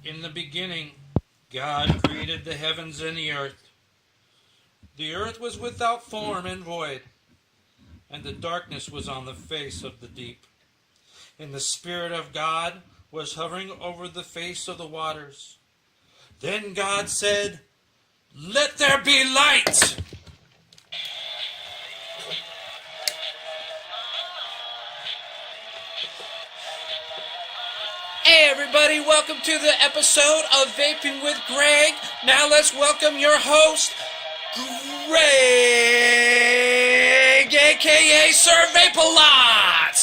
In the beginning, God created the heavens and the earth. The earth was without form and void, and the darkness was on the face of the deep. And the Spirit of God was hovering over the face of the waters. Then God said, "Let there be light!" Hey everybody, welcome to the episode of Vaping with Greg. Now let's welcome your host, Greg, aka Sir Vape-A-Lot.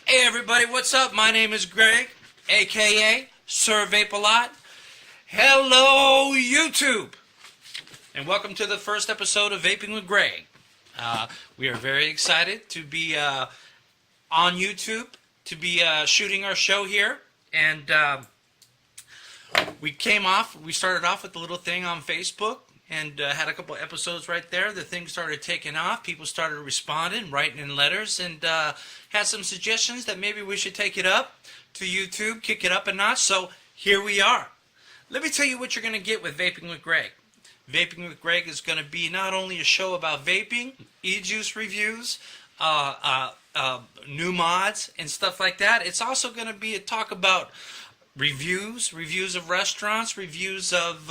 Hey everybody, what's up? My name is Greg, aka Sir Vape-A-Lot. Hello YouTube, and welcome to the first episode of Vaping with Greg. We are very excited to be on YouTube, to be shooting our show here, and we started off with a little thing on Facebook, and had a couple episodes right there. The thing started taking off. People started responding, writing in letters, and had some suggestions that maybe we should take it up to YouTube, kick it up a notch. So here we are. Let me tell you what you're going to get with Vaping with Greg. Vaping with Greg is going to be not only a show about vaping, e-juice reviews, new mods and stuff like that. It's also going to be a talk about reviews of restaurants, reviews of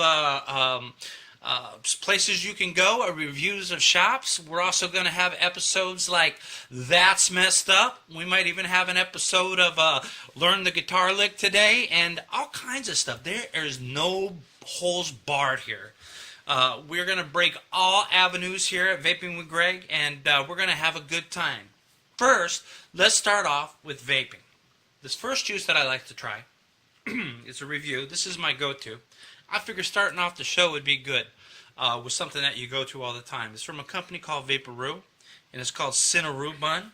places you can go, or reviews of shops. We're also going to have episodes like That's Messed Up. We might even have an episode of Learn the Guitar Lick today, and all kinds of stuff. There is no holes barred here. We're going to break all avenues here at Vaping with Greg, and we're going to have a good time. First, let's start off with vaping. This first juice that I like to try is a review. This is my go-to. I figure starting off the show would be good with something that you go to all the time. It's from a company called Vaporoo, and it's called Cinnaroo Bun.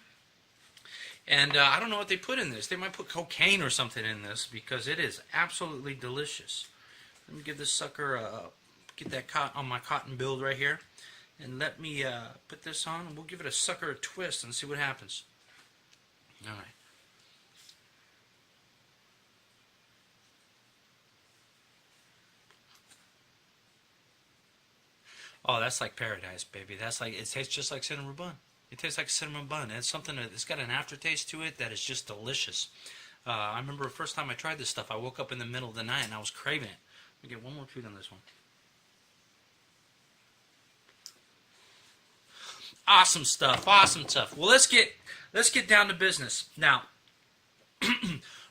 And I don't know what they put in this. They might put cocaine or something in this, because it is absolutely delicious. Let me give this sucker get that on my cotton build right here, and let me put this on, and we'll give it a sucker a twist and see what happens. All right. Oh, that's like paradise, baby. That's like, it tastes just like cinnamon bun. It tastes like cinnamon bun. It's something that, it's got an aftertaste to it that is just delicious. I remember the first time I tried this stuff, I woke up in the middle of the night and I was craving it. Let me get one more treat on this one. Awesome stuff, awesome stuff. Well, let's get down to business. Now,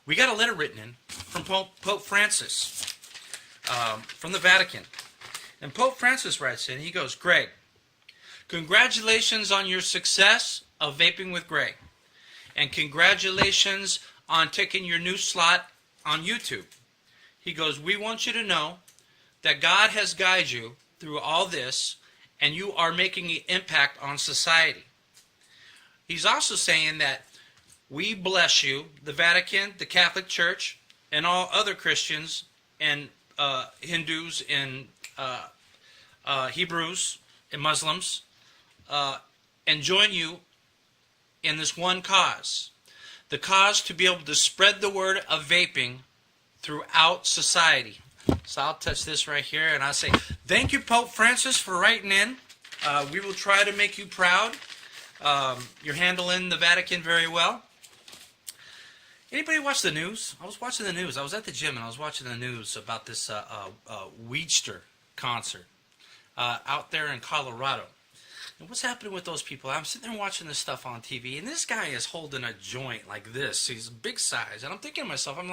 we got a letter written in from Pope Francis from the Vatican. And Pope Francis writes in, he goes, "Greg, congratulations on your success of Vaping with Greg. And congratulations on taking your new slot on YouTube." He goes, "We want you to know that God has guided you through all this, and you are making an impact on society." He's also saying that we bless you, the Vatican, the Catholic Church, and all other Christians and Hindus and Hebrews and Muslims, and join you in this one cause. The cause to be able to spread the word of vaping throughout society. So I'll touch this right here, and I'll say, thank you, Pope Francis, for writing in. We will try to make you proud. You're handling the Vatican very well. Anybody watch the news? I was watching the news. I was at the gym, and I was watching the news about this Weedster concert out there in Colorado. And what's happening with those people? I'm sitting there watching this stuff on TV, and this guy is holding a joint like this. He's big size. And I'm thinking to myself, I'm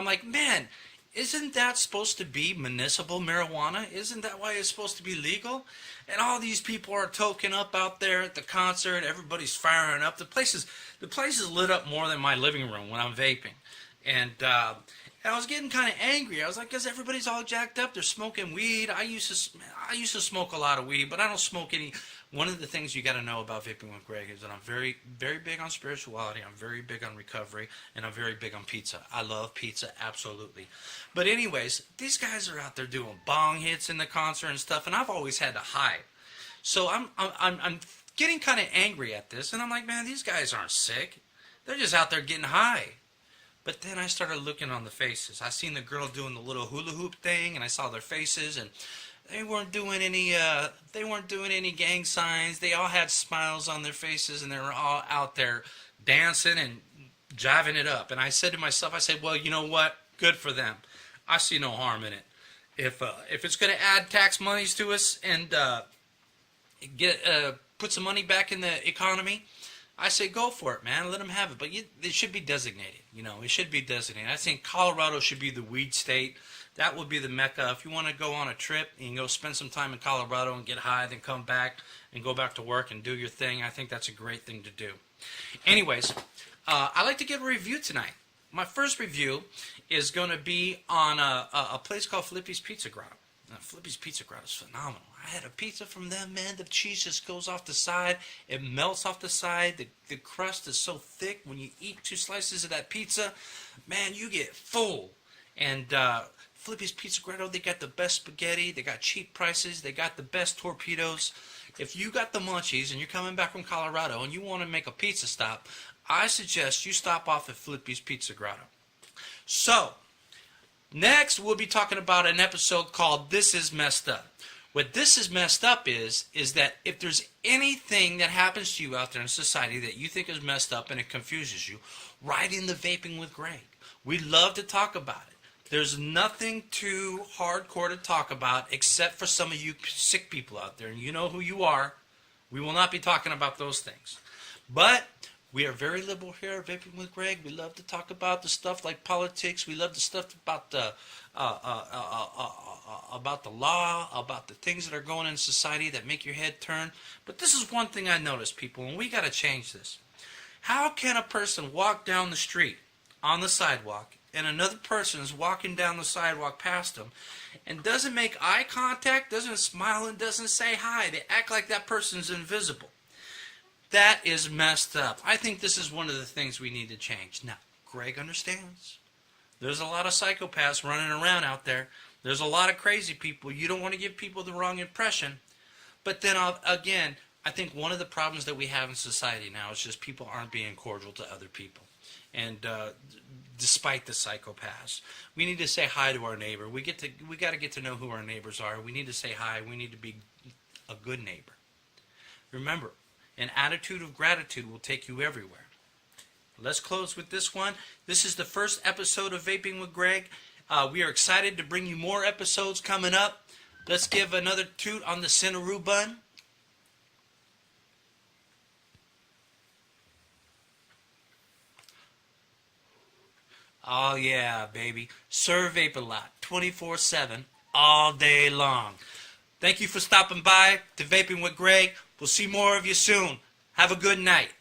like, man, isn't that supposed to be municipal marijuana? Isn't that why it's supposed to be legal? And all these people are toking up out there at the concert. Everybody's firing up. The place is lit up more than my living room when I'm vaping. And I was getting kind of angry. I was like, because everybody's all jacked up. They're smoking weed. I used to smoke a lot of weed, but I don't smoke any. One of the things you got to know about Vaping with Greg is that I'm very, very big on spirituality. I'm very big on recovery, and I'm very big on pizza. I love pizza, absolutely. But anyways, these guys are out there doing bong hits in the concert and stuff, and I've always had to hide. So I'm getting kind of angry at this, and I'm like, man, these guys aren't sick. They're just out there getting high. But then I started looking on the faces. I seen the girl doing the little hula hoop thing, and I saw their faces, and they weren't doing any gang signs. They all had smiles on their faces, and they were all out there dancing and jiving it up. And I said to myself, I said, well, you know what? Good for them. I see no harm in it. If it's going to add tax monies to us and put some money back in the economy, I say go for it, man. Let them have it. But it should be designated. It should be designated. I think Colorado should be the weed state. That would be the mecca. If you want to go on a trip and go spend some time in Colorado and get high, then come back and go back to work and do your thing, I think that's a great thing to do. Anyways, I'd like to give a review tonight. My first review is going to be on a place called Filippi's Pizza Grotto. Now, Filippi's Pizza Grotto is phenomenal. I had a pizza from them, man. The cheese just goes off the side. It melts off the side. The crust is so thick. When you eat 2 slices of that pizza, man, you get full. And Filippi's Pizza Grotto, they got the best spaghetti. They got cheap prices. They got the best torpedoes. If you got the munchies and you're coming back from Colorado and you want to make a pizza stop, I suggest you stop off at Filippi's Pizza Grotto. So, next we'll be talking about an episode called This Is Messed Up. What This Is Messed Up is that if there's anything that happens to you out there in society that you think is messed up and it confuses you, write in the Vaping with Greg. We love to talk about it. There's nothing too hardcore to talk about except for some of you sick people out there, and you know who you are. We will not be talking about those things. But we are very liberal here at Vaping with Greg. We love to talk about the stuff like politics. We love the stuff about the law, about the things that are going on in society that make your head turn. But this is one thing I noticed, people, and we got to change this. How can a person walk down the street on the sidewalk and another person is walking down the sidewalk past them and doesn't make eye contact, doesn't smile, and doesn't say hi? They act like that person's invisible. That is messed up. I think this is one of the things we need to change. Now, Greg understands. There's a lot of psychopaths running around out there. There's a lot of crazy people. You don't want to give people the wrong impression. But then, again, I think one of the problems that we have in society now is just people aren't being cordial to other people. And despite the psychopaths, we need to say hi to our neighbor. We got to get to know who our neighbors are. We need to say hi. We need to be a good neighbor. Remember, an attitude of gratitude will take you everywhere. Let's close with this one. This is the first episode of Vaping with Greg. We are excited to bring you more episodes coming up. Let's give another toot on the Cinnaroo bun. Oh yeah, baby. Serve Vape a lot, 24/7, all day long. Thank you for stopping by to Vaping with Greg. We'll see more of you soon. Have a good night.